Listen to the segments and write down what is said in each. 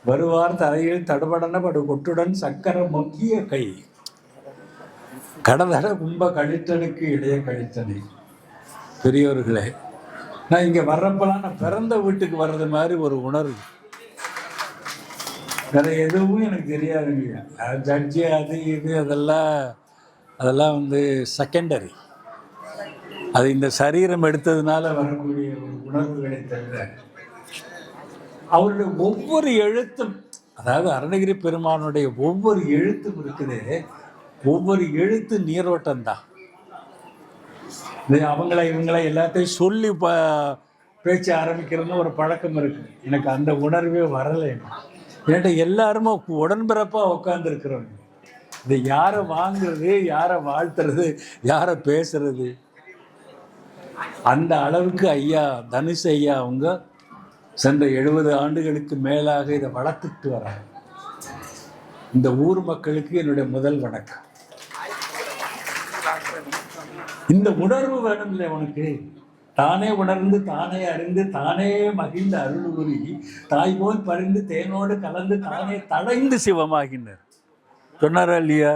வருவார் தலையில் தடுபடன படு கொட்டுடன் சக்கர மொக்கிய கை கடதட கும்ப கழித்தனுக்கு இடைய கழித்தனை. பெரியவர்களே, நான் இங்க வர்றப்பெல்லாம் நான் பிறந்த வீட்டுக்கு வர்றது மாதிரி ஒரு உணர்வு. வேற எதுவும் எனக்கு தெரியாதுங்க. ஜட்ஜி அது இது அதெல்லாம் செகண்டரி. அது இந்த சரீரம் எடுத்ததுனால வரக்கூடிய ஒரு உணர்வுகளை தவிர அவருடைய ஒவ்வொரு எழுத்தும், அதாவது அருணகிரி பெருமானுடைய ஒவ்வொரு எழுத்தும் இருக்குது. ஒவ்வொரு எழுத்து நீரோட்டம் தான். இவங்களை எல்லாத்தையும் சொல்லி பேச்ச ஆரம்பிக்கிறதுன்னு ஒரு பழக்கம் இருக்கு. எனக்கு அந்த உணர்வே வரலை. என்கிட்ட எல்லாருமே உடன்பிறப்பா உட்காந்துருக்கிறவங்க. இது யாரை வாங்குறது, யாரை வாழ்த்துறது, யாரை பேசுறது, அந்த அளவுக்கு ஐயா தனுஷ் ஐயா அவங்க சென்ற 70 ஆண்டுகளுக்கு மேலாக இதை வளர்த்துட்டு வர்றாங்க. இந்த ஊர் மக்களுக்கு என்னுடைய முதல் வணக்கம். இந்த உணர்வு வேணும் இல்லை உனக்கு? தானே உணர்ந்து தானே அறிந்து தானே மகிழ்ந்த அருள் கூறி தாய் போல் பறிந்து தேனோடு கலந்து தானே தடைந்து சிவமாகினர் சொன்னாரா இல்லையா?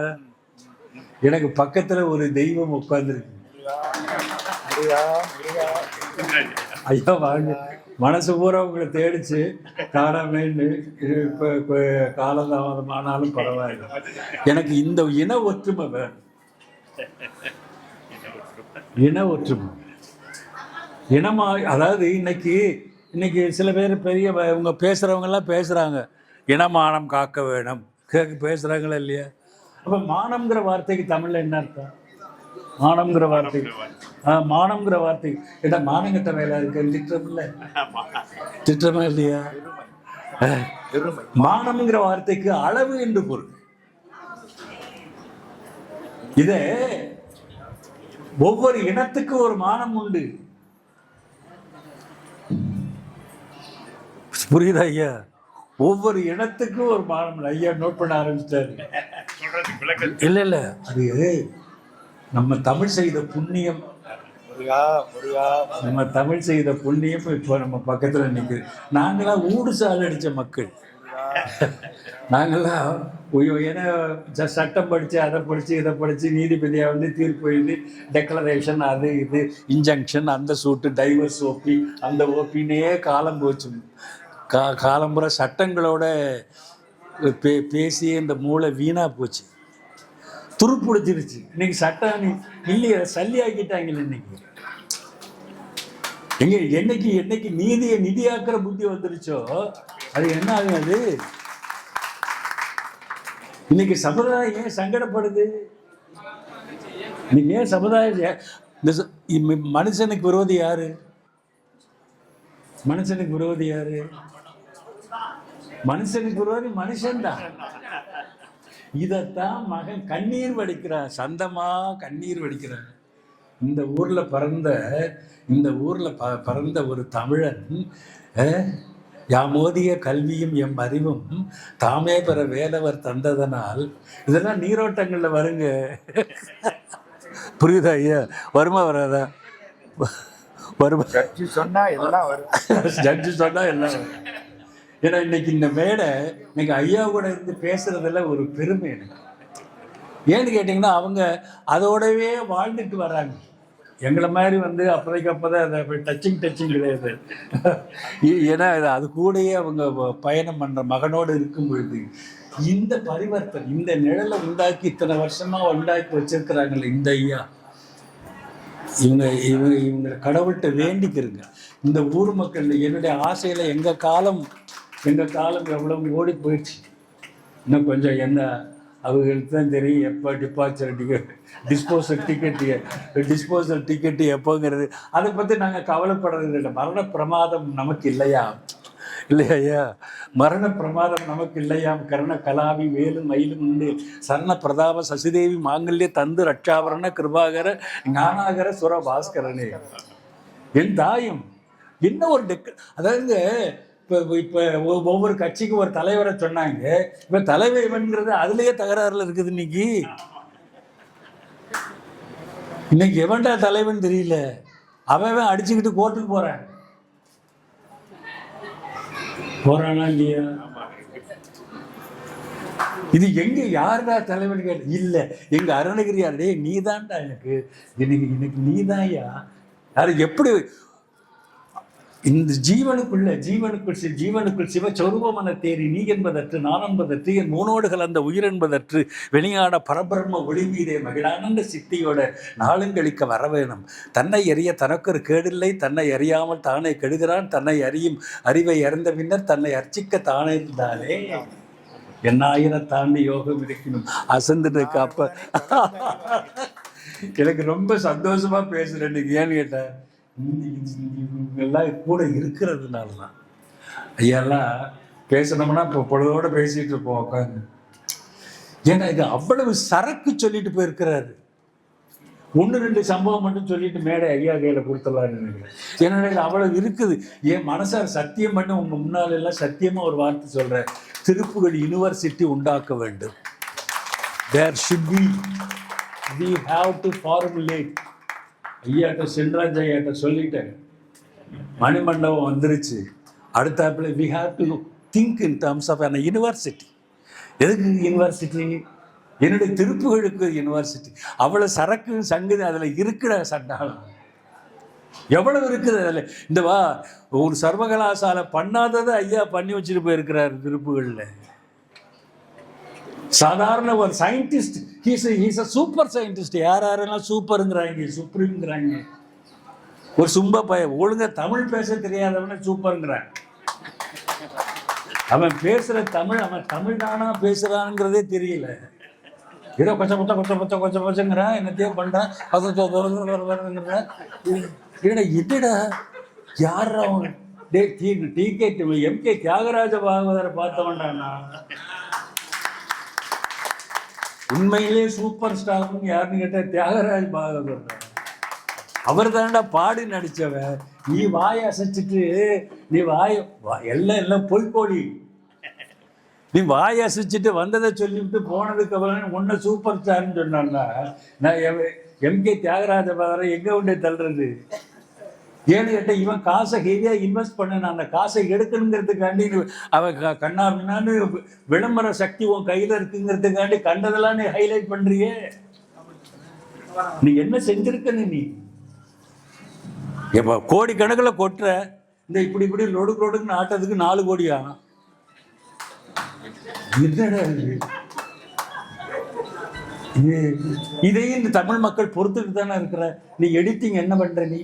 எனக்கு பக்கத்துல ஒரு தெய்வம் உட்கார்ந்துருக்கு. ஐயா வாங்க, மனசு பூரா உங்களை தேடிச்சு காணாமேன்னு. இப்போ காலதாமதமானாலும் பரவாயில்லை. எனக்கு இந்த இன ஒற்றுமை வேணும். இன ஒற்றுமை இனமா, அதாவது இன்னைக்கு சில பேர் பெரிய இவங்க பேசுறவங்கெல்லாம் பேசுறாங்க, இனமானம் காக்க வேணும் பேசுறாங்களா இல்லையா? அப்ப மானம்ங்கிற வார்த்தைக்கு தமிழ்ல என்ன அர்த்தம்? மானம்ங்கிற வார்த்தைக்கு என்ன மானங்கிட்ட வேலை இருக்கு? திட்டமா இல்லையா? மானம்ங்கிற வார்த்தைக்கு அளவு என்று பொருள். இதே ஒவ்வொரு இனத்துக்கு ஒரு மானம் உண்டு. புரியுதா ஐயா? ஒவ்வொரு இனத்துக்கும் ஒரு மானம். ஐயா நோட் பண்ண ஆரம்பிச்சிட்டாரு. இல்ல அது நம்ம தமிழ் செய்த புண்ணியம். நம்ம தமிழ் செய்த புண்ணியம் இப்போ நம்ம பக்கத்துல நிக்குது. நாங்களாம் ஊடு சால் அடிச்ச மக்கள். நாங்கள்லாம் ஏன்னா சட்டம் படித்து அதை படித்து இதை படித்து நீதிபதியாக தீர்ப்பு எழுதி டெக்ளரேஷன் அது இது இன்ஜங்ஷன் அந்த சூட்டு டைவர்ஸ் ஓபி அந்த ஓபின்னே காலம் போச்சு. காலம்புற சட்டங்களோட பேசி இந்த மூளை வீணாக போச்சு, துருப்பிடிச்சிருச்சு. இன்னைக்கு சட்டம் இல்லையா, சல்லி ஆக்கிட்டாங்கல்ல. என்னைக்கு நீதியை நிதியாக்குற புத்தி வந்துருச்சோ அது என்ன ஆகும்? அது இன்னைக்கு சமுதாயம் ஏன் சங்கடப்படுது? இன்னைக்கு ஏன் சமுதாயம் மனுஷனுக்கு விரோதி யாரு? மனுஷனுக்கு விரோதி மனுஷன்தான். இதத்தான் மகன் கண்ணீர் வடிக்கிறான், சந்தமா கண்ணீர் வடிக்கிறான். இந்த ஊர்ல பிறந்த ஒரு தமிழன் யாமோதிய கல்வியும் எம் அறிவும் தாமே பெற வேலவர் தந்ததனால், இதெல்லாம் நீரோட்டங்கள்ல வருங்க. புரியுதா ஐயா? வருமா வராதா? வருமா? ஜட்ஜி சொன்னா எல்லாம் வரும். ஏன்னா இன்னைக்கு இந்த மேடை இன்னைக்கு ஐயா கூட இருந்து பேசுறதுல ஒரு பெருமை எனக்கு. ஏன்னு கேட்டீங்கன்னா அவங்க அதோடவே வாழ்ந்துட்டு வர்றாங்க. எங்களை மாதிரி அப்போதான் அதை டச்சிங் கிடையாது. ஏன்னா அது கூடயே அவங்க பயணம் பண்ற மகனோடு இருக்கும் பொழுது இந்த பரிவர்த்தனை, இந்த நிழலை உண்டாக்கி இத்தனை வருஷமா உண்டாக்கி வச்சிருக்கிறாங்கல்ல இந்த ஐயா, இவங்க கடவுள்கிட்ட வேண்டிக்கிறங்க. இந்த ஊர் மக்கள் என்னுடைய ஆசையில எங்க காலம் எவ்வளவு ஓடி போயிடுச்சு. இன்னும் கொஞ்சம் என்ன அவங்களுக்கு தான் தெரியும் எப்போ டிஸ்போசல் டிக்கெட்டு எப்போங்கிறது. அதை பற்றி நாங்கள் கவலைப்படுறது இல்லை. மரண பிரமாதம் நமக்கு இல்லையா? இல்லையா? மரண பிரமாதம் நமக்கு இல்லையாம். கர்ண கலாவி வேலும் மயிலும் உண்டு சரண பிரதாப சசிதேவி மாங்கல்ய தந்து ரட்சாவரண கிருபாகர ஞானாகர சுர பாஸ்கரனே என் தாயும். என்ன ஒரு அதாவது இப்போ ஒவ்வொரு கட்சிக்கும் ஒரு தலைவரை சொன்னாங்க. இப்போ தலைவன்கிறது அதுலயே தகராறுல இருக்குது. இன்னைக்கு எவன்டா தலைவன் தெரியல. அவன் அடிச்சுக்கிட்டு கோர்ட்டுக்கு போறானா இல்லையா? இது எங்க யாருடா தலைவன் கேட்ட இல்ல எங்க அருணகிரியாரே நீதான்டா எனக்கு இன்னைக்கு நீதான்யா. யாரு எப்படி இந்த ஜீவனுக்குள் சிவஸ்வரூபமான தேறி நீ என்பதற்று நான் என்பதற்று என் மூனோடு கலந்த உயிர் என்பதற்று வெளியான பரபிரம்ம ஒளி மீதே மகிழானந்த சித்தியோட நாளுங்களிக்க வர வேணும். தன்னை அறிய தனக்கொரு கேடில்லை, தன்னை அறியாமல் தானே கெடுகிறான், தன்னை அறியும் அறிவை அறிந்த பின்னர் தன்னை அர்ச்சிக்க தானே இருந்தாலே என்னாயிரம் தாண்டி யோகம் இருக்கணும். அசந்துட்டு இருக்கு. அப்ப எனக்கு ரொம்ப சந்தோஷமா பேசுறேன். ஏன்னு கேட்டேன், எல்லாம் கூட இருக்கிறதுனால தான். ஐயாலாம் பேசணும்னா இப்போ பொழுதோட பேசிட்டு இருப்போம் உட்காந்து. ஏன்னா இது அவ்வளவு சரக்கு சொல்லிட்டு போயிருக்கிறாரு. 1-2 சம்பவம் மட்டும் சொல்லிட்டு மேடை ஐயா கையில கொடுத்துடலான்னு நினைக்கிறேன். ஏன்னா அவ்வளவு இருக்குது. என் மனசார சத்தியம் பண்ண உங்க முன்னால எல்லாம் சத்தியமா ஒரு வார்த்தை சொல்றேன். திருப்புகழ் யூனிவர்சிட்டி உண்டாக்க வேண்டும். There should be, we have to formulate. ஐயாட்ட சென்றாஜ் ஐயாட்ட சொல்லிட்டேன், மணிமண்டபம் வந்துருச்சு, அடுத்தாப்புல we have to think in terms of an university. எதுக்கு யூனிவர்சிட்டி? என்னுடைய திருப்புகளுக்கு யூனிவர்சிட்டி. அவ்வளவு சரக்கு சங்கதி அதுல இருக்கிற சண்டாளம் எவ்வளவு இருக்குது அதுல. இந்த ஒரு சர்வகலாசாலை பண்ணாததை ஐயா பண்ணி வச்சுட்டு போயிருக்கிறார் திருப்புகள்ல. சாதாரண ஒரு scientist, he's a super scientist. யாரெல்லாம் சூப்பருங்கிறாங்க, சுப்ரீம்ங்கிறாங்க. ஒரு சும்ப ஒழுங்கா தமிழ் பேச தெரியாதவன சூப்பருங்கிறான். அவன் பேசுற தமிழ், அவன் தமிழ் தானா பேசுறான்ங்கிறதே தெரியல. ஏதோ கொச்சங்கிறான், என்னத்தையோ பண்றான், என்னடா யார் அவன்? எம்கே தியாகராஜ பாகவதரை பார்த்தவன்டானா? உண்மையிலே சூப்பர் ஸ்டார்னு யாருன்னு கேட்டா தியாகராஜ் பாகவதர். அவர் தானடா பாடி நடிச்சவன். நீ வாயை அசைச்சிட்டு நீ எல்லாம் பொய்கோடி. நீ வாயை அசைச்சிட்டு வந்ததை சொல்லிவிட்டு போனதுக்கு அப்புறம் உன்ன சூப்பர் ஸ்டார்ன்னு சொன்னான்னா நான் எம்கே தியாகராஜ பாகவதரை எங்க கொண்டே தள்ளுறது? ஏன்னு கேட்ட இவன் காசை ஹெவியா இன்வெஸ்ட் பண்ண, அந்த காசை எடுக்கணுங்கிறதுக்காண்டி அவன் கண்ணா பின்னான்னு விளம்பர சக்தி உன் கையில இருக்குங்கிறதுக்காண்டி கண்டதெல்லாம் நீ ஹைலைட் பண்றியே. நீ என்ன செஞ்சிருக்கன்னு நீ எப்ப கோடி கணக்கில் கொட்டுற. இந்த இப்படி லொடுக்குன்னு ஆட்டத்துக்கு 4 கோடியா? இதையும் இந்த தமிழ் மக்கள் பொறுத்துட்டு தானே இருக்கிற. நீ எடிட்டிங் என்ன பண்ற? நீ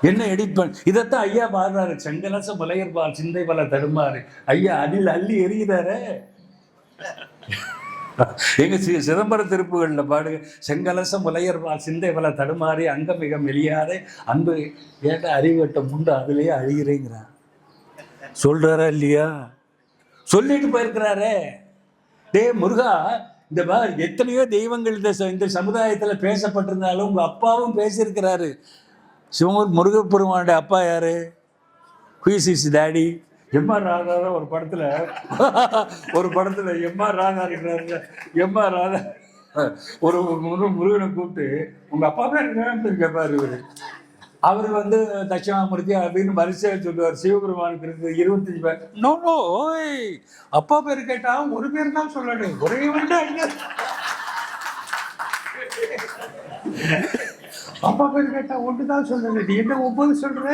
என்ன எடிட் பண்ண? இதைத்தான் ஐயா பாடுறாரு. செங்கலச முலையர்பால் சிந்தை பல தடுமாறு. ஐயா அதில் அள்ளி எறிகிறாரு. எங்க சிதம்பர திருப்புகள்ல பாடுங்க, செங்கலச முலையர்பால் சிந்தை பல தடுமாறி அங்க மிக மெலியாரே அன்பு ஏட்ட அறிவட்ட முண்டு அதுலயே அழுகிறேங்கிறான். சொல்றாரா இல்லையா? சொல்லிட்டு போயிருக்கிறாரே. டே முருகா, இந்த எத்தனையோ தெய்வங்கள் இந்த சமுதாயத்துல பேசப்பட்டிருந்தாலும் உங்க அப்பாவும் பேசியிருக்கிறாரு. முருகப்பெருமானுடைய அப்பா யாரு? Who's is daddy? MR Radha. ஒரு படத்துல எம்ஆர் ராதா இருக்கிறாரு. எம்ஆர் ராதா ஒரு முருகனை கூப்பிட்டு உங்க அப்பா பேர் கேட்பாரு. அவரு தட்சிணாமூர்த்தி அப்படின்னு வரிசையா சொல்லுவார். சிவபெருமானுக்கு இருக்கு 25 பேர். நோ ஓய், அப்பா பேர் கேட்டா ஒரு பேர் தான் சொல்லணும், ஒரே அப்பா பேர் கேட்டா ஒன்றுதான் சொல்லணும், நீ என்ன 9 சொல்ற?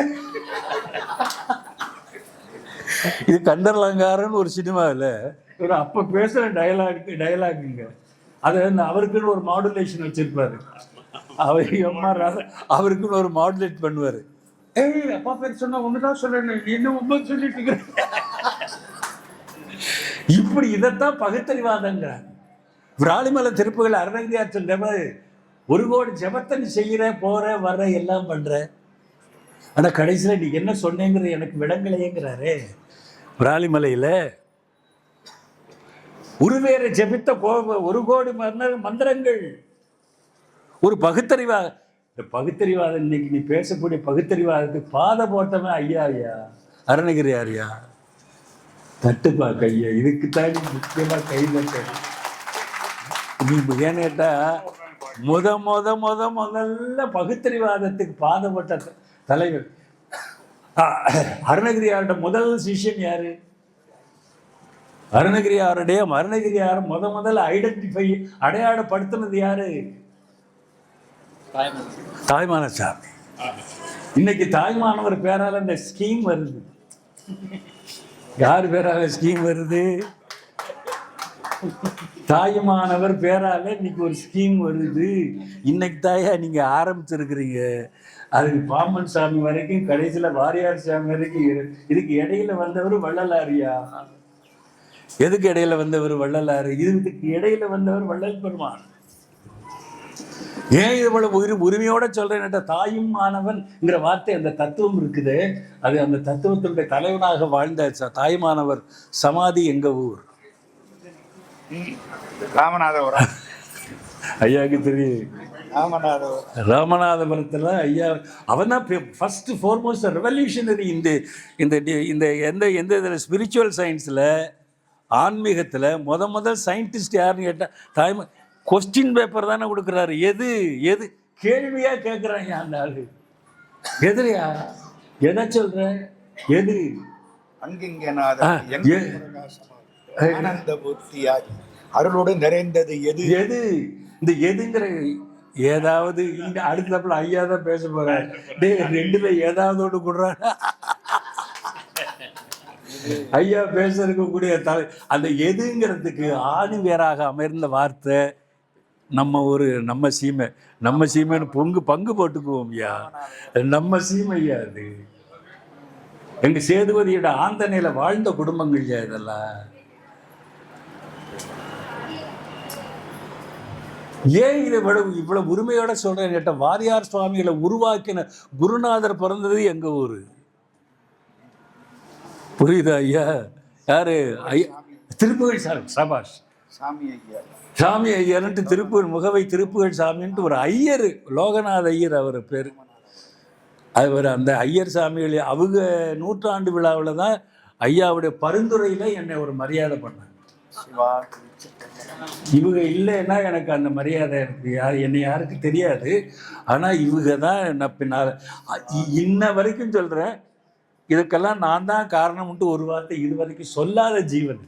இது கந்தர்லங்காரன்னு ஒரு சினிமாவில் ஒரு அப்ப பேசுற டயலாகுங்க. அதை அவருக்குன்னு ஒரு மாடுலேஷன் வச்சிருப்பாரு. அவர் எம்ஆர் ராதா அவருக்குன்னு ஒரு மாடுலேட் பண்ணுவாரு. ஏய், அப்பா பேர் சொன்னா ஒண்ணுதான் சொல்லணும், நீ என்ன 9 சொல்லிட்டு இருக்க? இப்படி இதைத்தான் பகுத்தறிவாதங்கிறார். விராலிமலை திருப்புகள் அருணகிரியார் சொல்ற ஒரு கோடி ஜபத்தை நீ செய்யற, போற வர்ற எல்லாம் பண்ற, ஆனா கடைசியில நீ என்ன சொன்னேங்கிறது எனக்கு விளங்கலையேங்கிறாரே. விராலிமலையில ஒருவேற ஜபித்த 1 கோடி மந்திரங்கள். ஒரு பகுத்தறிவாத, இந்த பகுத்தறிவாதம் இன்னைக்கு நீ பேசக்கூடிய பகுத்தறிவாதத்துக்கு பாதை போட்டவன் ஐயா அருணகிரியாரியா. தட்டுப்பா கைய, இதுக்கு தாண்டி முக்கியமா கை தட்ட. நீ ஏன்னு கேட்டா முதல்ல பகுத்தறிவாதத்துக்கு பாதப்பட்ட தலைவர் அருணகிரியாரோட முதல் சிஷ்யன் யாரு? அருணகிரியார் முதல்ல ஐடென்டிஃபை அடையாளப்படுத்தினது யாரு? தாய்மானசாமி. இன்னைக்கு தாய்மானவர் பேரால இந்த ஸ்கீம் வருது. யார் பேரால ஸ்கீம் வருது? தாயுமானவர் பேரால இன்னைக்கு ஒரு ஸ்கீம் வருது. இன்னைக்கு தாயா நீங்க ஆரம்பிச்சிருக்கிறீங்க. அதுக்கு பாம்பன் சாமி வரைக்கும், கடைசியில வாரியார் சாமி வரைக்கும். இதுக்கு இடையில வந்தவர் வள்ளலாரியா? எதுக்கு இடையில வந்தவர் வள்ளலாறு? இதுக்கு இடையில வந்தவர் வள்ளல் பெருமான். ஏன் இவ்வளவு உரிமையோட சொல்றேன்? தாயும் மாணவன்ங்கிற வார்த்தை, அந்த தத்துவம் இருக்குது. அது அந்த தத்துவத்தினுடைய தலைவனாக வாழ்ந்த தாயுமானவர் சமாதி எங்க ஊர்? ராமநாதபுரம். ஐயாவுக்கு தெரியும். ராமநாதபுரத்துல ஐயா அவன் தான் ஃபர்ஸ்ட் ஃபார்மோஸ்ட் ரெவல்யூஷனரி. இந்த இதில் ஸ்பிரிச்சுவல் சயின்ஸில், ஆன்மீகத்தில் முதல் சயின்டிஸ்ட் யாருன்னு கேட்டால் தாய்மா. கொஸ்டின் பேப்பர் தானே கொடுக்குறாரு. எது கேள்வியா கேட்குறாங்க அந்த ஆளு. எதிரியா எதை சொல்ற? எது அருளோடு நிறைந்தது எது? இந்த எதுங்கிற ஏதாவது அடுத்தப்பல ஐயா தான் பேச போறாரு. ரெண்டுல ஏதாவது ஒன்று கொடுறாங்க. ஐயா பேச இருக்கக்கூடிய அந்த எதுங்கிறதுக்கு ஆணி வேறாக அமர்ந்த வார்த்தை நம்ம சீமைன்னு பங்கு போட்டுக்குவோம் ஐயா. நம்ம சீமை ஐயா. அது எங்க சேதுபதியோட ஆந்தனையில வாழ்ந்த குடும்பங்கள் ஐயா. இதெல்லாம் ஏன் இதை இவ்வளவு உரிமையோட சொல்றேன் கேட்ட, வாரியார் சுவாமிகளை உருவாக்கின குருநாதர் பிறந்தது எங்க ஊரு. புரியுதா ஐயா? யாரு? திருப்புகழ் சபாஷ் சாமி ஐயர்ன்ட்டு திருப்புகழ் முகவை திருப்புகழ் சாமின்ட்டு ஒரு ஐயர், லோகநாத ஐயர் அவர் பேர். அவர் அந்த ஐயர் சாமிகள் அவங்க 100ஆண்டு விழாவில் தான் ஐயாவுடைய பரிந்துரையில என்னை ஒரு மரியாதை பண்ணாங்க. இவங்க இல்லைன்னா எனக்கு அந்த மரியாதை என்னை யாருக்கு தெரியாது. ஆனா இவங்க தான் நான் பின்னால் இன்ன வரைக்கும் சொல்றேன். இதுக்கெல்லாம் நான் தான் காரணம்ட்டு ஒரு வார்த்தை இது வரைக்கும் சொல்லாத ஜீவன்.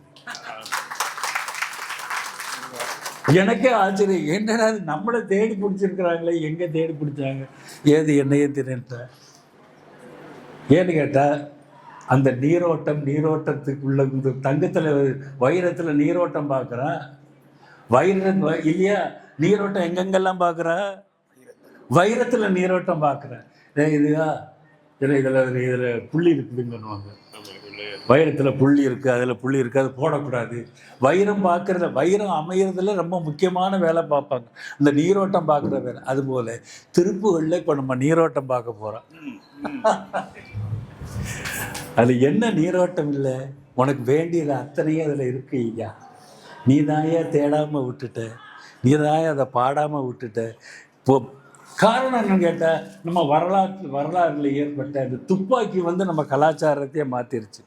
எனக்கே ஆச்சரியம். என்னடா நம்மளை தேடி பிடிச்சிருக்கிறாங்களே, எங்க தேடி பிடிச்சாங்க? ஏது என்னையே தெரியுன்ற ஏன்னு கேட்டா, அந்த நீரோட்டத்துக்குள்ள இந்த தங்கத்துல வைரத்துல நீரோட்டம் பார்க்குறான். வைரம் இல்லையா? நீரோட்டம் எங்கெங்கெல்லாம் பார்க்குறான்? வைரத்துல நீரோட்டம் பார்க்குறேன். இதுல புள்ளி இருக்குதுன்னு சொல்லுவாங்க. வைரத்துல புள்ளி இருக்கு, அதுல புள்ளி இருக்கு, அது போடக்கூடாது. வைரம் பார்க்கறத, வைரம் அமையறதுல ரொம்ப முக்கியமான வேலை பார்ப்பாங்க, இந்த நீரோட்டம் பார்க்குற வேலை. அதுபோல திருப்புகள்ல இப்ப நம்ம நீரோட்டம் பார்க்க போறோம். அது என்ன நீரோட்டம் இல்லை? உனக்கு வேண்டியது அத்தனையும் அதுல இருக்கு ஐயா. நீ தாயா தேடாம விட்டுட்ட, நீ தாயா அதை பாடாம விட்டுட்ட. இப்போ காரணம் என்னன்னு கேட்டால், நம்ம வரலாறுல ஏற்பட்ட அந்த துப்பாக்கி நம்ம கலாச்சாரத்தையே மாற்றிருச்சு.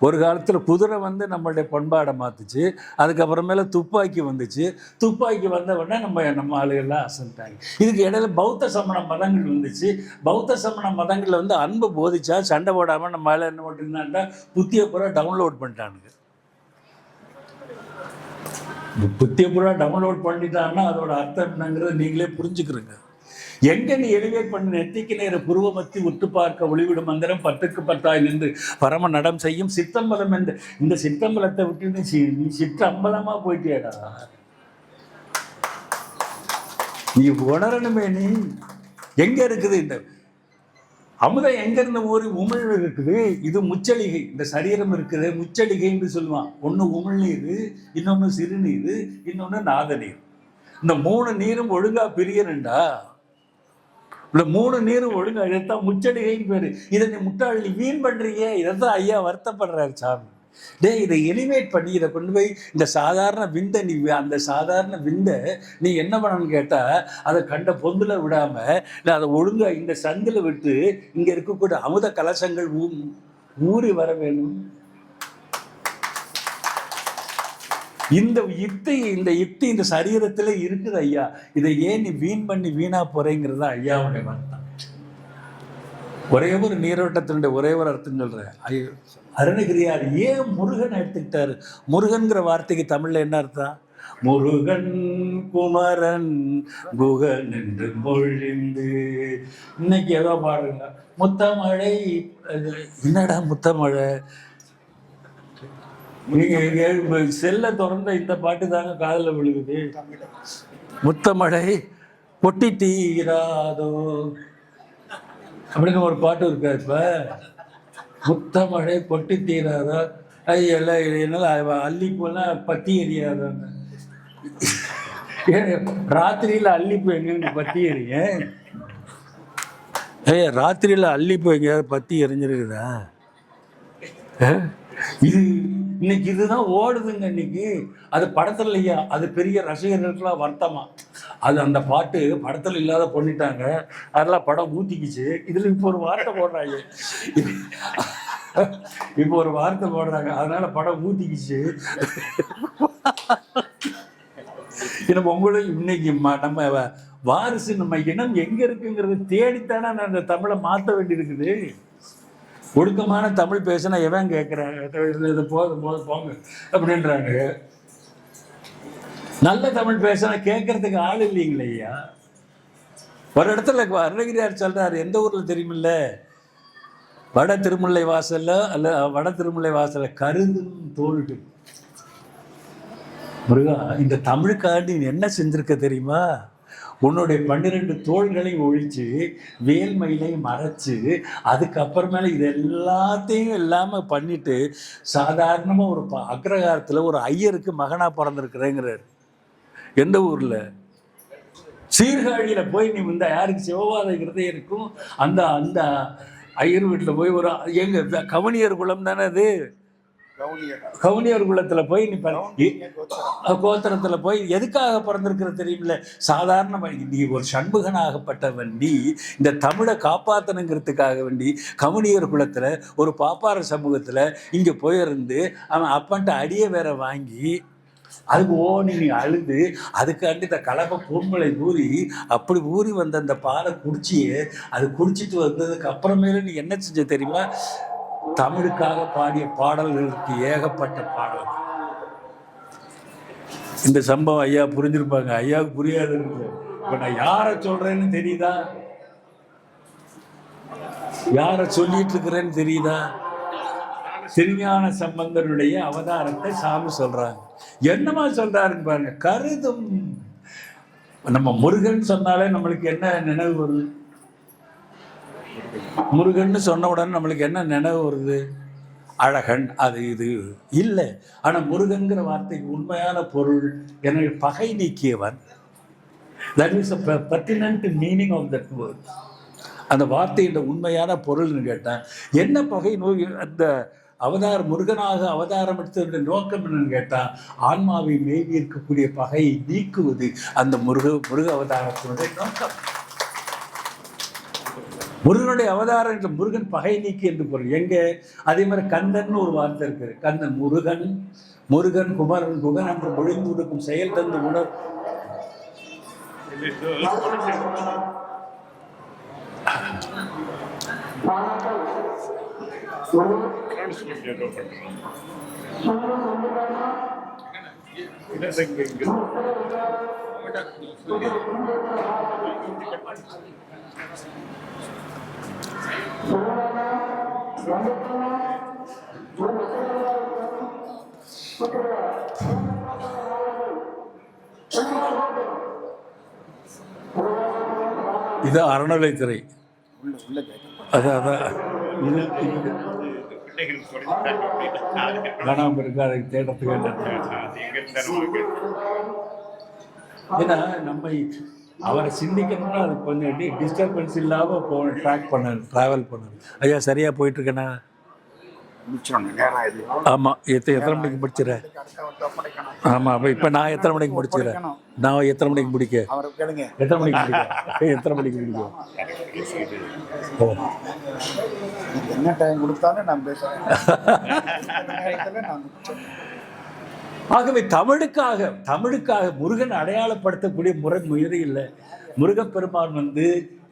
ஒரு காலத்தில் குதிரை நம்மளுடைய பண்பாடை மாற்றுச்சு. அதுக்கப்புறமேல துப்பாக்கி வந்துச்சு. துப்பாக்கி வந்த உடனே நம்ம ஆளுகள்லாம் அசந்துட்டாங்க. இதுக்கு இடையில பௌத்த சமண மதங்கள் வந்துச்சு. பௌத்த சமண மதங்களில் அன்பு போதிச்சா சண்டை போடாமல் நம்ம ஆளு என்ன பண்ணிருந்தாண்டா புத்திய பூரா டவுன்லோட் பண்ணிட்டானுங்க. புத்திய பூரா டவுன்லோட் பண்ணிட்டான்னா அதோட அர்த்தம் என்னங்கிறத நீங்களே புரிஞ்சுக்கிறீங்க. எங்க நீ எலிவேட் பண்ண நெத்திக்கு நேர புருவமத்தி உத்து பார்க்க ஒளிவிடும் மந்திரம் 10க்கு 10 நின்று பரம நடம் செய்யும் சித்தம்பலம் என்று. இந்த சித்தம்பலத்தை விட்டு நீ சிற்றம்பலமா போயிட்டேடா. நீ உணரணுமே. நீ எங்க இருக்குது இந்த அமுதம்? எங்க இருந்த ஒரு உமிழ்வு இருக்குது. இது முச்சளிகை. இந்த சரீரம் இருக்குது முச்சளிகைன்னு சொல்லுவான். ஒண்ணு உமிழ்நீர், இன்னொன்னு சிறுநீர், இன்னொன்னு நாதநீர். இந்த 3 நீரும் ஒழுங்கா பிரியணுண்டா. இந்த 3 நீரும் ஒழுங்கா, இதைத்தான் முச்சடிகைன்னு பேரு. இதை நீ முட்டாள், நீ வீண் பண்றீங்க. இதைத்தான் ஐயா வருத்தப்படுறாரு சாமி. இதை எலிவேட் பண்ணி இதை கொண்டு போய் இந்த சாதாரண விந்தை, நீ அந்த சாதாரண விந்தை நீ என்ன பண்ணணும்னு கேட்டா, அதை கண்ட பொந்துல விடாம இல்லை அதை ஒழுங்கா இந்த சந்தில விட்டு இங்க இருக்கக்கூடிய அமுத கலசங்கள் ஊறி வர வேணும். இந்த யுக்தி இந்த சரீரத்துல இருக்குது ஐயா. இதை ஏன் நீ வீண் பண்ணி வீணா போறேங்கிறதா ஐயாவுடைய வருத்தம். ஒரே ஒரு நீரோட்டத்தினுடைய ஒரே ஒரு அர்த்தம் சொல்றேன். அருணகிரியார் ஏன் முருகன் எடுத்துக்கிட்டாரு? முருகன்கிற வார்த்தைக்கு தமிழ்ல என்ன அர்த்தம்? முருகன் குமரன் குகன் என்று மொழிந்து. இன்னைக்கு ஏதோ பாடுங்க, முத்தமழை. என்னடா முத்தமழை? நீங்க செல்ல திறந்த இந்த பாட்டு தாங்க காதுல விழுகுது. முத்தமழை கொட்டி தீராதோ அப்படின்னு ஒரு பாட்டு இருக்கா. இப்ப முத்தமழை கொட்டி தீராதோ, எல்லாம் என்னால அல்லிப்பூலாம் பத்தி எரியாதாங்க. ராத்திரியில அல்லிப்பூ எங்க பத்தி எரிய? ராத்திரியில அல்லிப்பூ எங்கேயாவது பத்தி எரிஞ்சிருக்குதா? இது இன்னைக்கு இதுதான் ஓடுதுங்க இன்னைக்கு. அது படத்துல இல்லையா, அது பெரிய ரசிகர்களுக்கெல்லாம் வருத்தமா. அது அந்த பாட்டு படத்துல இல்லாத பண்ணிட்டாங்க, அதெல்லாம் படம் ஊத்திக்கிச்சு. இதுல இப்போ ஒரு வார்த்தை போடுறாங்க, இப்போ ஒரு வார்த்தை போடுறாங்க, அதனால படம் ஊத்திக்கிச்சு. நம்ம உங்களும் இன்னைக்கு நம்ம வாரிசு, நம்ம இனம் எங்க இருக்குங்கிறது தேடித்தானே அந்த தமிழை மாற்ற வேண்டி இருக்குது. ஒடுக்கமான தமிழ் பேசினா எவன் கேட்குறாங்க? இது போதும் போதும் போங்க அப்படின்றாங்க. நல்ல தமிழ் பேசினா கேட்கறதுக்கு ஆள் இல்லைங்களே ஐயா. ஒரு இடத்துல அருணகிரியார் சொல்றாரு, எந்த ஊர்ல தெரியுமில்ல, வட திருமுல்லை வாசல்ல அல்ல வட திருமுல்லை வாசல்ல கருதும் தோல்டு. முருகா, இந்த தமிழுக்காண்டி என்ன செஞ்சிருக்க தெரியுமா? உன்னுடைய 12 தோள்களை ஒழிச்சு வேல்மயிலை மறைச்சு அதுக்கப்புறமேல இது எல்லாத்தையும் இல்லாம பண்ணிட்டு சாதாரணமா ஒரு அக்ரகாரத்துல ஒரு ஐயருக்கு மகனா பிறந்திருக்கிறேங்கிறார். எந்த ஊர்ல? சீர்காழியில போய் நீ இந்த யாருக்கு சிவபாத இருதயம் இருக்கும் அந்த அந்த ஐயர் வீட்டுல போய் ஒரு எங்க கவனியர் குலம் தானே அது, கவுனியர் குலத்துல போய் நீ கோத்திரத்துல போய் எதுக்காக பிறந்திருக்கிற தெரியுமில்ல? சாதாரண நீ ஒரு சண்முகனாகப்பட்டவன், நீ இந்த தமிழை காப்பாத்தணுங்கிறதுக்காக வேண்டி கவுனியர் குலத்துல ஒரு பாப்பார சமூகத்துல இங்க போயிருந்து அவன் அப்பன்ட்ட அடியை வேற வாங்கி அதுக்கு ஓனி நீ அழுது அதுக்காண்டி இந்த கலப்பை பூமலை ஊறி அப்படி ஊறி வந்த அந்த பாலை குடிச்சியே, அது குடிச்சிட்டு வந்ததுக்கு அப்புறமேல நீ என்ன செஞ்ச தெரியுமா? தமிழுக்காக பாடிய பாடல்களுக்கு ஏகப்பட்ட பாடல். இந்த சம்பவம் ஐயா புரிஞ்சிருப்பாங்க, ஐயாவுக்கு புரியாது. இப்ப நான் யார சொல்றேன்னு தெரியுதா? யார சொல்லிட்டு இருக்கிறேன்னு தெரியுதா? திருஞான சம்பந்தருடைய அவதாரத்தை சாமி சொல்றாங்க. என்னமா சொல்றாருன்னு பாருங்க. கருதும். நம்ம முருகன் சொன்னாலே நம்மளுக்கு என்ன நினைவு வருது? முருகன் சொன்ன உடனே நம்மளுக்கு என்ன நினைவு வருது? அழகன், அது இது இல்லை. ஆனா முருகன்கிற வார்த்தைக்கு உண்மையான பொருள் என்ன? பகை நீக்கியவன். That is a pertinent meaning of that word. அந்த வார்த்தையோட உண்மையான பொருள்னு கேட்டேன். என்ன பகை நோய்? அந்த அவதார முருகனாக அவதாரம் எடுத்ததுடைய நோக்கம் என்னன்னு கேட்டா, ஆன்மாவை மேவி இருக்கக்கூடிய பகையை நீக்குவது அந்த முருக அவதாரத்தினுடைய நோக்கம். முருகனுடைய அவதாரம் என்று முருகன் பகை நீக்கி என்று பொருள். எங்க? அதே மாதிரி கந்தன் ஒரு வார்த்தை இருக்கு. கந்தன் முருகன், முருகன் குமரன் குகன் என்று மொழிந்து கொடுக்கும் செயல் தந்து உணர். இது அறநிலைத்துறை. அதான் காணாம இருக்கு, அதை தேடுறதுக்கு. ஏன்னா நம்ம அவரை சிந்திக்கணும்னா அது கொஞ்சம் டிஸ்டர்பன்ஸ் இல்லாமல் ட்ராக் பண்ணணும், ட்ராவல் பண்ணணும். ஐயா சரியா போயிட்டு இருக்கேண்ணா? ஆமாம். எத்தனை மணிக்கு முடிச்சிட? ஆமாம். அப்போ இப்போ நான் எத்தனை மணிக்கு முடிச்சிடறேன்? நான் எத்தனை மணிக்கு முடிக்க? எத்தனை மணிக்கு முடிக்க? எத்தனை மணிக்கு முடிக்க? என்ன டைம் கொடுத்தாலும் நான் பேசுறேன். ஆகவே தமிழுக்காக முருகன் அடையாளப்படுத்தக்கூடிய முறை இல்லை. முருகப்பெருமான் வந்து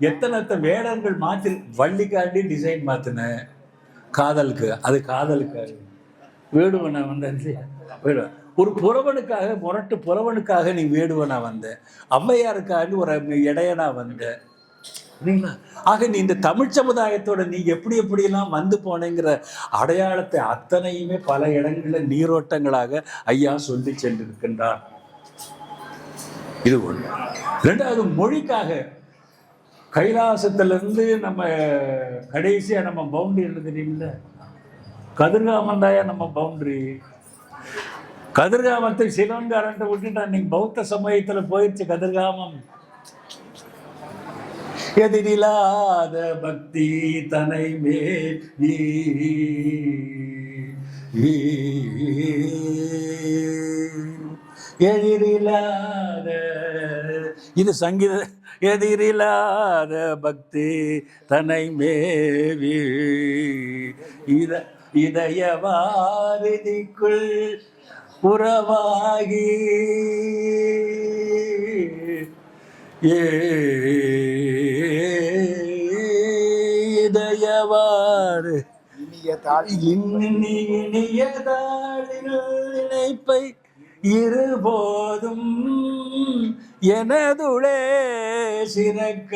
எத்தனை வேடங்கள் மாற்றி வள்ளிக்காண்டி டிசைன் மாத்தின காதலுக்கு, அது காதலுக்காக வேடுவனா வந்த ஒரு புறவனுக்காக, முரட்டு புறவனுக்காக நீ வேடுவனா வந்த, ஔவையாருக்காக ஒரு இடையனா வந்த. சரிங்களா? ஆக நீ இந்த தமிழ் சமுதாயத்தோட நீ எப்படியெல்லாம் வந்து போனேங்கிற அடையாளத்தை அத்தனையுமே பல இடங்களில் நீரோட்டங்களாக ஐயா சொல்லி சென்றிருக்கின்றார். இது ஒண்ணு. ரெண்டாவது, மொழிக்காக கைலாசத்திலிருந்து நம்ம கடைசியா நம்ம பவுண்டரி எழுதுறீங்கள, கதிர்காமம் தாயா நம்ம பவுண்டரி. கதிர்காமத்தை சிவன்காரன்ட்ட விட்டுட்டா, நீங்க பௌத்த சமயத்துல போயிடுச்சு கதிர்காமம். எதிரில்லாத பக்தி தனை மேல் எதிரில்லாத, இது சங்கீத, எதிரில்லாத பக்தி தனை மேவி இதயவாரிதிக்குள் புறவாகி இதயவாறு இனிய தாளில் நினைப்பை இருபோதும் எனதுளே சிறக்க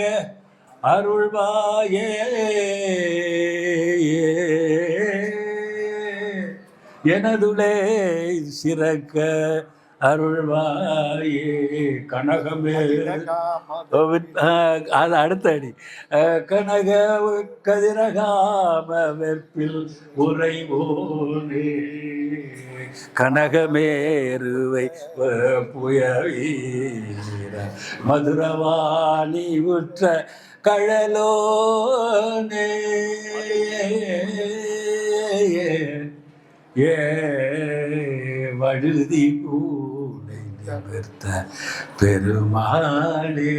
அருள்வாயே, எனதுளே சிறக்க அருள்வாயே கனகமே. அது அடுத்த அடி. கனக கதிரகாம வெற்பில் உறைவோனே கனகமேருவை புயவீர மதுரவாணி உற்ற கழலோனே வழுதி கூடை நிமிர்த்த பெருமாளே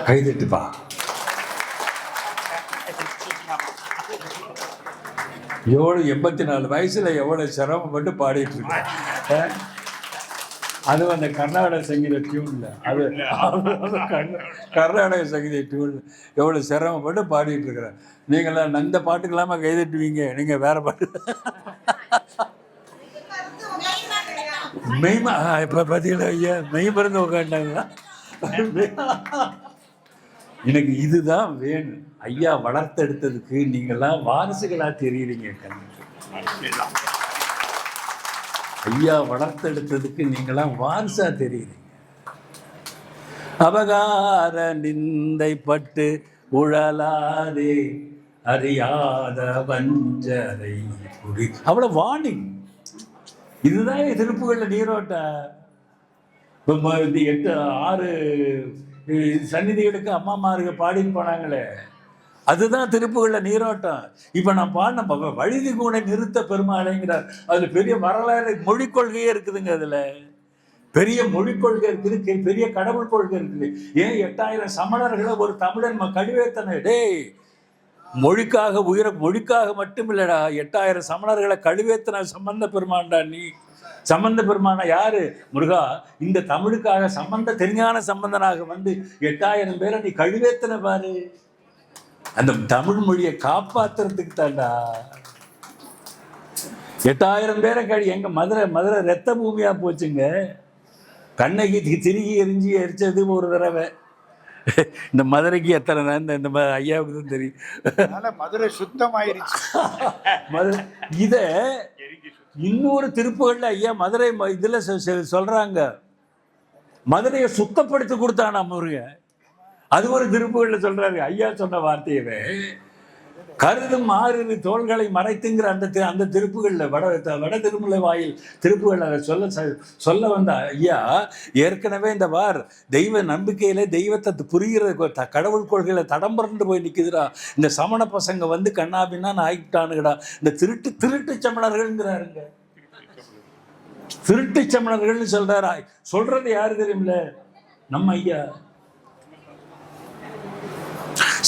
கைதட்டுப்பா. எவ்வளவு 84 வயசுல எவ்வளவு சிரமப்பட்டு பாடிட்டு இருக்கேன். அது அந்த கர்நாடக சங்கீத டியூன்ல, அது கர்நாடக சங்கீத டியூன்ல எவ்வளவு சிரமப்பட்டு பாடிட்டு இருக்கிறேன். நீங்களாம் அந்த பாட்டுக்கு இல்லாம கைதட்டுவீங்க, நீங்க வேற பாட்டு. மெய்மா இப்ப பாத்தீங்களா ஐயா, மெய் மருந்து உட்காண்டாங்களா. எனக்கு இதுதான் வேணும். ஐயா வளர்த்தெடுத்ததுக்கு நீங்களாம் வாரிசுகளா தெரியுறீங்க. ஐயா வளர்த்தெடுத்ததுக்கு நீங்களாம் வாரிசா தெரியுறீங்க. அபகார நிந்தை பட்டு உழலாதே அறியாத வஞ்சரை புரி, அவ்வளவு வார்னிங். இதுதான் திருப்புகள்ல நீரோட்ட. 8 6 சந்நிதிகளுக்கு அம்மாமாருக்கு பாடிட்டு போனாங்களே, அதுதான் திருப்புகள்ல நீரோட்டம். இப்ப நான் பாடின வழுதி கூடை நிறுத்த பெருமாளைங்கிறார். அதுல பெரிய வரலாறு மொழிக் கொள்கையே இருக்குதுங்க. அதுல பெரிய மொழிக் கொள்கை இருக்குது, பெரிய கடவுள் கொள்கை இருக்குது. ஏன் 8000 சமணர்களை ஒரு தமிழன் கழுவேத்தனை, டேய் மொழிக்காக மொழிக்காக மட்டும் இல்லடா, 8000 சமணர்களை கழுவேத்தனை சம்பந்த பெருமான்டா நீ. சம்பந்த பெருமான யாரு? முருகா, இந்த தமிழுக்காக சம்பந்த தெரிஞான சம்பந்தனாக வந்து 8000 பேரை நீ கழுவேத்தனை பாரு. அந்த தமிழ் மொழியை காப்பாத்துறதுக்கு தாண்டா. 8000 பேரை எங்க மதுரை ரத்த பூமியா போச்சுங்க. கண்ணகி திருகி எரிச்சது ஒரு தடவை. இந்த மதுரைக்கு எத்தனை இந்த ஐயாவுக்கு தான் தெரியும். மதுரை சுத்தமாயிருச்சு. இத இன்னொரு திருப்புகள்ல ஐயா மதுரை இதுல சொல்றாங்க, மதுரையை சுத்தப்படுத்தி கொடுத்தானா முருகன். அது ஒரு திருப்புகள்ல சொல்றாரு. ஐயா சொன்ன வார்த்தையவே கருதும் 6 தோள்களை மறைத்துங்கிற அந்த திருப்புகள்ல வட திருமலை வாயில் திருப்புகள் அதை சொல்ல வந்த ஐயா ஏற்கனவே இந்த தெய்வ நம்பிக்கையில தெய்வத்தை புரிகிற கடவுள் கொள்கையில தடம் புரண்டு போய் நிக்குதுடா. இந்த சமண பசங்க வந்து கண்ணாபின்னா ஆகிட்டானுங்கடா. இந்த திருட்டு சமணர்கள்ங்கிறாருங்க. திருட்டு சமணர்கள்னு சொல்றாரா? சொல்றது யாரு தெரியுமில்ல? நம்ம ஐயா.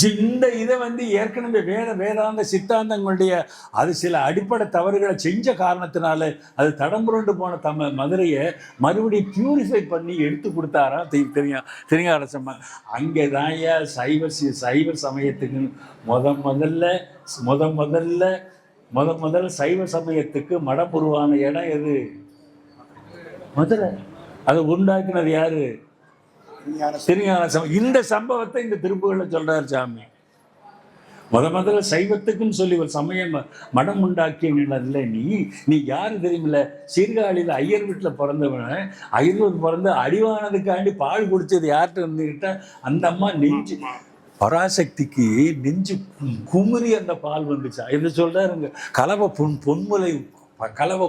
இந்த இதை ஏற்கனவே வேதாந்த சித்தாந்தங்களுடைய அது சில அடிப்படை தவறுகளை செஞ்ச காரணத்தினால அது தடம்புரண்டு போன மதுரையை மறுபடியும் பியூரிஃபை பண்ணி எடுத்து கொடுத்தாரா தெரியும் அரசம்மா. அங்கே தான் சைவ சமயத்துக்கு முதல்ல சைவ சமயத்துக்கு மடம் உருவான இடம் எது? மதுரை. அதை உண்டாக்குனது யாரு? திருஞான சம்பவம். இந்த சம்பவத்தை இந்த திருப்புகள்ல சொல்றாரு சாமி. முதல்ல சைவத்துக்குன்னு சொல்லி ஒரு சமயம் மடம் உண்டாக்கிய நீ யாரு தெரியுமில்ல? சீர்காழியில் ஐயர் வீட்டில் பிறந்தவன, ஐயர் பிறந்து அடிவானதுக்காண்டி பால் குடிச்சது யார்கிட்ட இருந்துகிட்ட அந்த அம்மா நெஞ்சு பராசக்திக்கு நெஞ்சு குமுறி அந்த பால் வந்துச்சா. இது சொல்றாருங்க. கலவை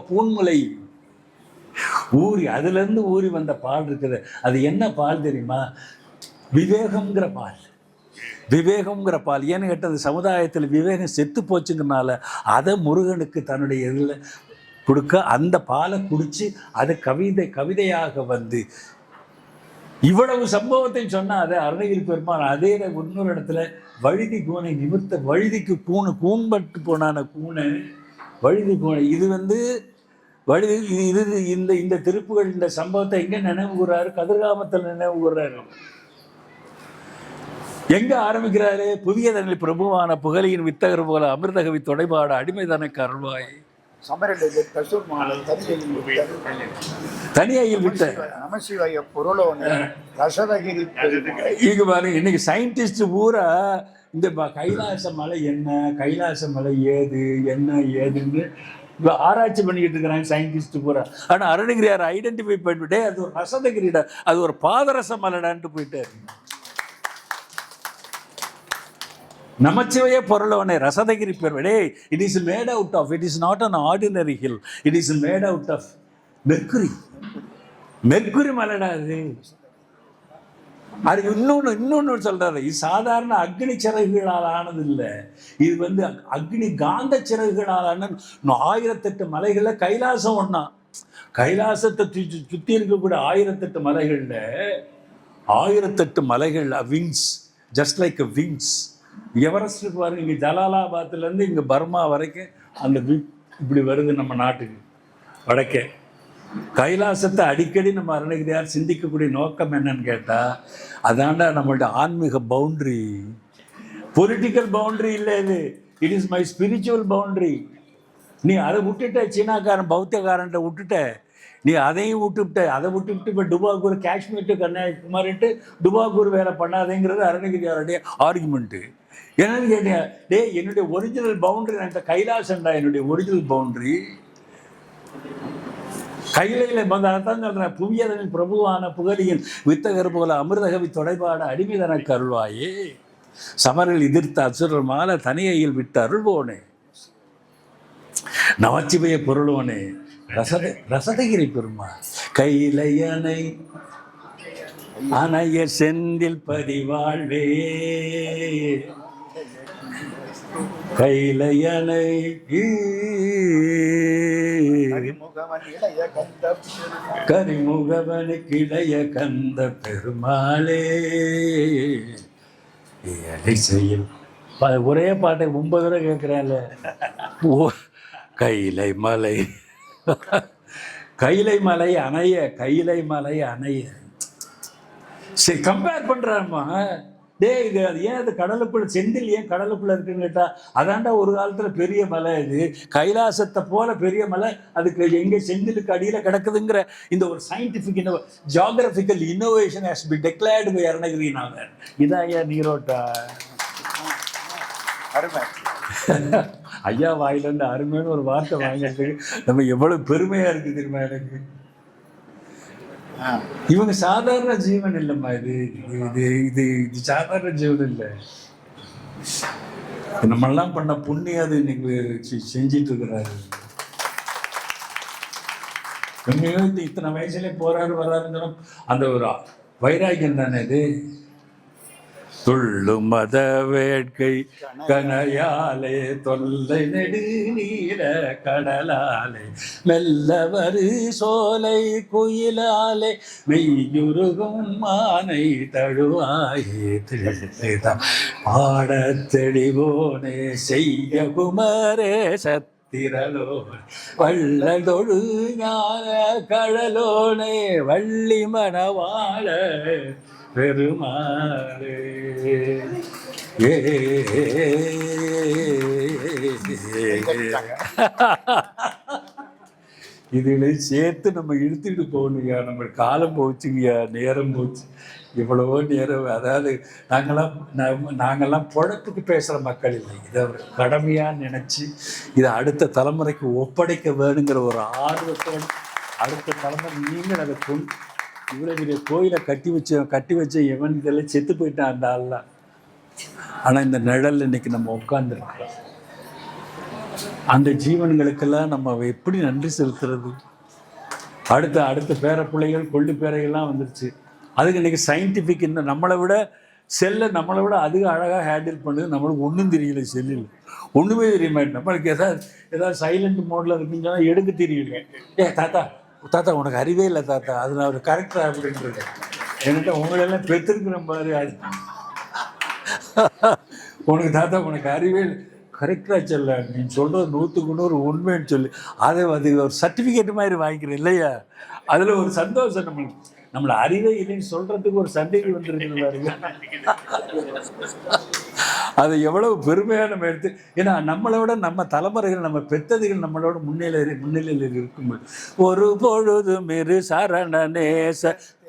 பூன்முலை ஊறி அதுலேருந்து ஊறி வந்த பால் இருக்குது. அது என்ன பால் தெரியுமா? விவேகம்ங்கிற பால். ஏன்னு கேட்டது, சமுதாயத்தில் விவேகம் செத்து போச்சுங்கிறனால அதை முருகனுக்கு தன்னுடைய இதில் கொடுக்க அந்த பாலை குடிச்சு அது கவிதையாக இவ்வளவு சம்பவத்தை சொன்னா அதை அருணகிரி பெருமான் அதே இன்னொரு இடத்துல வழுதி கூனை நிமிர்த்த வழுதிக்கு கூன்பட்டு போனான கூனை வழுதி கூனை. இது இந்த திருப்புகள் இந்த சம்பவத்தை எங்க நினைவு கூறாரு? கதிர்காமத்தில் நினைவு கூறாரு. எங்க ஆரம்பிக்கிறாரு? புதியதனில் பிரபுவான புகழியின் வித்தகர் போல அமிர்தகவி தொடைபாட அடிமைதனக்கு அருள்வாய் தனியாயில் விட்ட நமசிவாய பொருளோன ரசதகிரி. இங்க பாருங்க, இன்னைக்கு சயின்டிஸ்ட் பூரா இந்த கைலாச மலை என்ன, கைலாச மலை ஏதுன்னு ஆராய்ச்சி பண்ணிக்கிட்டு இருக்கிறாங்க சயின்டிஸ்ட் பூரா. ஆனா அருணகிரியார் ஐடென்டிஃபை பண்ணிவிட்டே அது ஒரு ரசதகிரிடா, அது ஒரு பாதரச மலைடான்ட்டு போயிட்டாரு. நமச்சிவைய பொருளவனே ரசதகிரி பெருவடே. It is made out of, it is not an ordinary hill, it is made out of mercury மலைடா அது. அது இன்னொன்னு சொல்றாரு, இது சாதாரண அக்னி சிறகுகளால் ஆனது இல்லை, இது அக்னி காந்த சிறகுகளால் ஆன 1008 மலைகள்ல கைலாசம் ஒண்ணா. கைலாசத்தை சுத்தி இருக்கக்கூடிய 1008 மலைகள்ல 1008 மலைகள் wings, just like wings. Everest பாருங்க, இங்க ஜலாலாபாத்ல இருந்து இங்க பர்மா வரைக்கும் அந்த இப்படி வருது நம்ம நாட்டுக்கு வடக்கே. கைலாசத்தை அடிக்கடி நம்ம அருணகிரியார் சிந்திக்கக்கூடிய நோக்கம் என்னன்னு கேட்டா, அதாண்டா நம்மளோட ஆன்மீக பவுண்டரி. பொலிட்டிக்கல் பவுண்டரி இல்லை இது, it is my spiritual boundary. நீ அதை விட்டுட்ட, சீனாக்காரன் பௌத்தியக்காரன்ட்ட விட்டுட்ட, நீ அதையும் அதை விட்டுவிட்டு இப்போ டுபாக்கூர், காஷ்மீர் டு கன்னியாகுமரிட்டு டுபாக்கூர் வேலை பண்ணாதேங்கிறது அருணகிரியாருடைய ஆர்குமெண்ட்டு. என்னன்னு கேட்டீங்க, என்னுடைய ஒரிஜினல் பவுண்டரி நான் கைலாசம்டா, என்னுடைய ஒரிஜினல் பவுண்டரி கையில அதான் சொல்றேன். புவியதனில் பிரபுவான புகழியின் வித்தகர் போல அமிர்தகவி தொடைபாட அடிமைதனக்கு அருள்வாயே சமரில் எதிர்த்த அசுரர் மால தனியையில் விட்டு அருள்வோனே நமச்சிவைய பொருளோனே ரசதகிரி பெருமா கையிலையனை அணைய செந்தில் பதிவாழ்வே கையிலையனை கரிமுகவனுக்கு இளைய கந்த பெருமாளே. செய்யும் ஒரே பாட்டை 9 தடவை கேட்கிறேன்ல. கைலை மலை அணைய, கைலை மலை அணைய. சரி, கம்பேர் பண்றாருமா. இது அது ஏன் அது கடலுக்குள்ள, செந்தில் ஏன் கடலுக்குள்ள இருக்குன்னு கேட்டா, அதாண்டா ஒரு காலத்துல பெரிய மலை, இது கைலாசத்தை போல பெரிய மலை, அதுக்கு எங்க செந்திலுக்கு அடியில கிடக்குதுங்கிற இந்த ஒரு scientific geographical innovation has been declared by Arunagirinathar. இதான் ஐயா நீரோட்டா. ஐயா வாயிலிருந்து அருமைன்னு ஒரு வார்த்தை வாங்கிறதுக்கு நம்ம எவ்வளவு பெருமையா இருக்கு தெரியுமா எனக்கு. இவங்க சாதாரண ஜீவன் இல்லைம்மா, இது சாதாரண ஜீவன் இல்லை. நம்மெல்லாம் பண்ண புண்ணியம் அது இன்னைக்கு செஞ்சிட்டு இருக்கிறாரு. இத்தனை வயசுல போறாரு வர்றாருன்னு அந்த ஒரு வைராக்கியம் தானே இது. துள்ளும் மத வேட்கை கனையாலே தொல்லை நெடு நீர கடலாலே மெல்லவரு சோலை குயிலாலே மெய்யுருகும் மானை தழுவாயே திழுதான் பாடத் தெளிவோனே செய்ய குமரேச திரளோ வள்ளதொழு ஞான கடலோனே வள்ளி மணவாள பெருமாளே. இதுல சேர்த்து நம்ம இழுத்துக்கிட்டு போகணுங்க. நம்ம காலம் போச்சுங்கய்யா, நேரம் போச்சு. இவ்வளவோ நேரம். அதாவது நாங்கெல்லாம் பொழப்புக்கு பேசுகிற மக்கள் இல்லை. இதை ஒரு கடமையாக நினச்சி இதை அடுத்த தலைமுறைக்கு ஒப்படைக்க வேணுங்கிற ஒரு ஆர்வத்தோடு அடுத்த தலைமுறை நீங்கள் அதை இவ்வளோ பெரிய கோயிலை கட்டி வச்ச எவன் இதெல்லாம் செத்து போயிட்டான் அந்த ஆள்லாம். ஆனால் இந்த நிழல் இன்னைக்கு நம்ம உட்காந்துருக்கோம். அந்த ஜீவன்களுக்கெல்லாம் நம்ம எப்படி நன்றி செலுத்துறது? அடுத்த பேர பிள்ளைகள் கொள்ளு பேரைகள்லாம் வந்துருச்சு. அதுக்கு இன்னைக்கு சயின்டிஃபிக் இன்னும் நம்மளை விட அதிக அழகாக ஹேண்டில் பண்ணுது. நம்மளுக்கு ஒன்றும் தெரியல, செல்லில் ஒன்றுமே தெரிய மாட்டேன். நம்மளுக்கு ஏதாவது சைலண்ட் மோடில் இருக்குன்னு சொன்னால் எடுக்க தெரியல. தாத்தா உனக்கு அறிவே இல்லை தாத்தா, அது நான் ஒரு கரெக்டாக அப்படின்றது. என்கிட்ட உங்களெல்லாம் பெற்றிருக்கிற மாதிரி அது உனக்கு அறிவே இல்லை, கரெக்டாக சொல்ல, நீ சொல்கிறது 100க்கு 100 உண்மைன்னு சொல்லி அது ஒரு சர்டிஃபிகேட் மாதிரி வாங்கிக்கிறேன் இல்லையா? அதில் ஒரு சந்தோஷம். நம்மளை அறிவே இல்லைன்னு சொல்கிறதுக்கு ஒரு சந்தேகி வந்துருக்கு. அதை எவ்வளவு பெருமையாக நம்ம எடுத்து, ஏன்னா நம்மளோட நம்ம தலைமுறைகள் நம்ம பெற்றதுகள் நம்மளோட முன்னிலையில் இருக்கும்போது ஒரு பொழுதும் இரு சரணநேச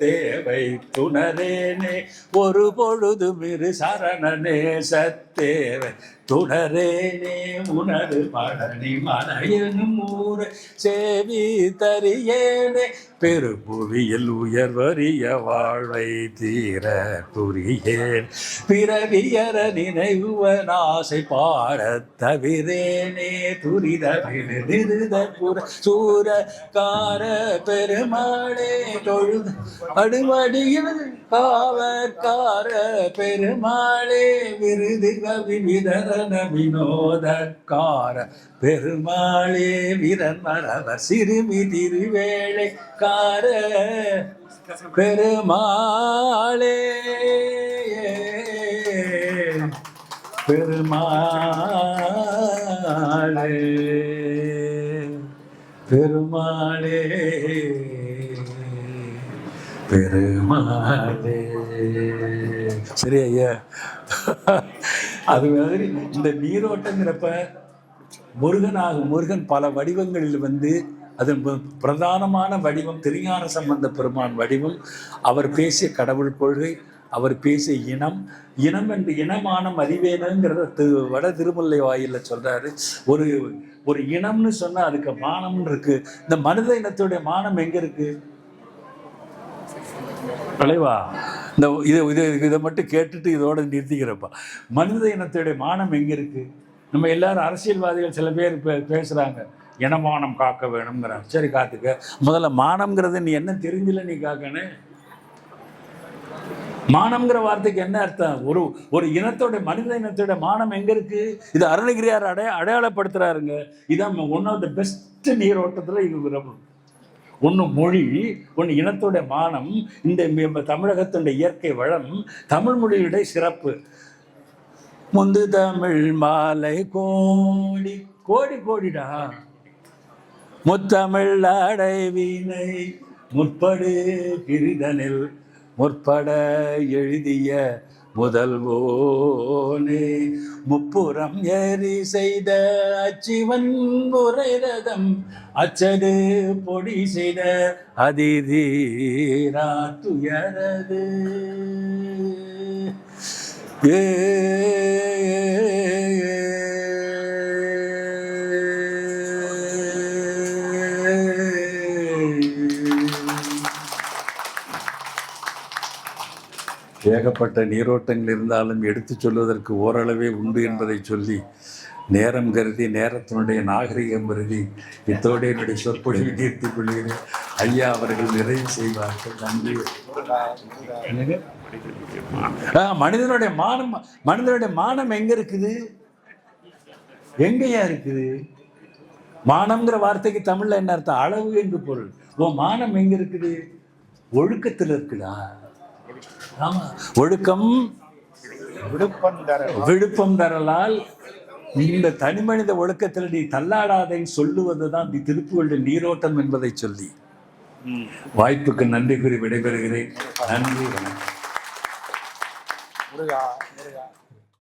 தேவை துணரேனே, ஒரு பொழுதும் இரு சரணநேச தேவை துணரேனே, உணரு பழனி மலையனும் ஊரை சேவி தரியேனே, பெருபுவியில் உயர்வறிய வாழ்வை தீர புரியேன், பிறவியற நினைவுவன் ஆசை பாடத் தவிரேனே, துரித விருத புற சூர கார பெருமாளே தொழுது அடுமடியில் காவற்கார பெருமாளே, விருது கவி விதரன வினோதக்கார பெருமாளே, வீரன் மரவர் சிறுமி திருவேளை கார பெருமாளே, பெருமாளே பெருமாளே பெருமாளே. சரி ஐயா, அது மாதிரி இந்த நீரோட்டங்கிறப்ப முருகன் பல வடிவங்களில் வந்து அதன் பிரதானமான வடிவம் திருஞான சம்பந்த பெருமான் வடிவம். அவர் பேசிய கடவுள் கொள்கை, அவர் பேசிய இனம் என்று இனமானம் அறிவேனுங்கிறத வட திருமலை வாயில சொல்றாரு. ஒரு இனம்னு சொன்னா அதுக்கு மானம்னு இருக்கு. இந்த மனித இனத்துடைய மானம் எங்க இருக்கு? தலைவா, இதை மட்டும் கேட்டுட்டு இதோட நிறுத்திக்கிறப்பா. மனித இனத்துடைய மானம் எங்க இருக்கு? நம்ம எல்லாரும் அரசியல்வாதிகள் சில பேர் பேசுறாங்க, இனமானம் காக்க வேணுங்கிறாங்க. சரி, காத்துக்க. முதல்ல மானம்ங்கிறது நீ என்ன தெரிஞ்சல நீ காக்கணும். மானம்ங்கிற வார்த்தைக்கு என்ன அர்த்தம்? ஒரு இனத்தோட மனித இனத்தோட மானம் எங்க இருக்கு? இது அருணகிரியார் அடையாளப்படுத்துறாருங்க. இதான் ஒன் ஆஃப் த பெஸ்ட் நீரோட்டத்துல இது. ஒன்று மொழி, ஒன்று இனத்தோட மானம், இந்த தமிழகத்துடைய இயற்கை வளம், தமிழ் மொழியுடைய சிறப்பு. முந்து தமிழ் மாலை கோடி கோடி கோடிடா, முத்தமிழ் அடைவினை முற்படு கிரிதனில் முற்பட எழுதிய முதல்வோனே, முப்புறம் ஏறி செய்த அச்சிவன் முறைரதம் அச்சடு பொடி செய்த அதிதீரா துயரது. ஏகப்பட்ட நீரோட்டங்கள் இருந்தாலும் எடுத்து சொல்வதற்கு ஓரளவே உண்டு என்பதை சொல்லி, நேரம் கருதி, நேரத்தினுடைய நாகரிகம் கருதி, இத்தோடு என்னுடைய சொற்பொழிவை நிறுத்திக் கொள்கிறேன். ஐயா அவர்கள் நிறைவு செய்வார்கள். நன்றி. முருகா, முருகா. என்னங்க? மனிதனுடைய மானம் எங்க இருக்குது? எங்கயா இருக்குது? மானம்ங்கிற வார்த்தைக்கு தமிழ்ல என்ன அர்த்தம்? அளவு என்று பொருள். மானம் எங்க இருக்குது? ஒழுக்கத்தில் இருக்குதா? ஆமா, ஒழுக்கம் விழுப்பம் தரலால். இந்த தனிமனித ஒழுக்கத்தில் நீ தள்ளாடாதை சொல்லுவதுதான் திருப்புகழுடைய நீரோட்டம் என்பதை சொல்லி வாய்ப்புக்கு நன்றி கூறி விடைபெறுகிறேன். நன்றி. முருகா, முருகா.